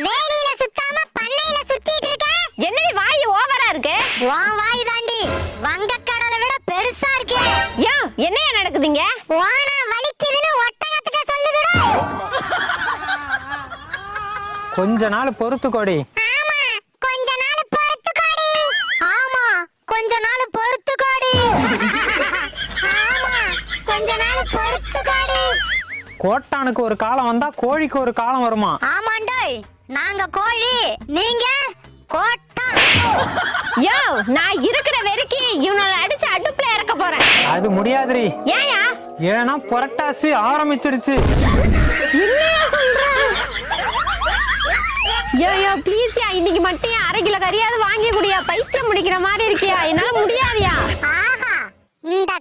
வேலியில சுத்தாம பண்ணையில சுத்திட்டு இருக்க. என்னடி வாய் ஓவரா இருக்கு? உன் வாய் தாண்டி வங்கக்கடலை விட பெருசா இருக்கு. யோ என்னையா நடக்குதுங்க? வானா வலிக்குதுன்னு ஒட்டகத்துக்கு சொல்லுதுடா. கொஞ்ச நாள் பொறுத்துக்கோடி. ஆமா கொஞ்ச நாள் பொறுத்துக்கோடி. ஆமா கொஞ்ச நாள் பொறுத்துக்கோடி. ஆமா கொஞ்ச நாள் பொறுத்துக்கோடி. கோட்டானுக்கு ஒரு காலம் வந்தா கோழிக்கு ஒரு காலம் வருமா? ஆமாண்டோய், நாங்க கோழி, நீங்க கோட்டா. யோ நான் இருக்கிற வரைக்கும் இவனால அடிச்சு அடுப்புல இறக்க போறேன். அது முடியாதுரி. ஏயா? ஏன்னா புரட்டாசி ஆரம்பிச்சிடுச்சு. என்னையா சொல்ற? யோ யோ ப்ளீஸ்யா, இன்னைக்கு மட்டும் 1/2 கிலோ கறியாவது வாங்கி குடியா. பைத்தியம் முடிக்கிற மாதிரி இருக்கியா, என்னால முடியாதியா. ஆஹா, இந்த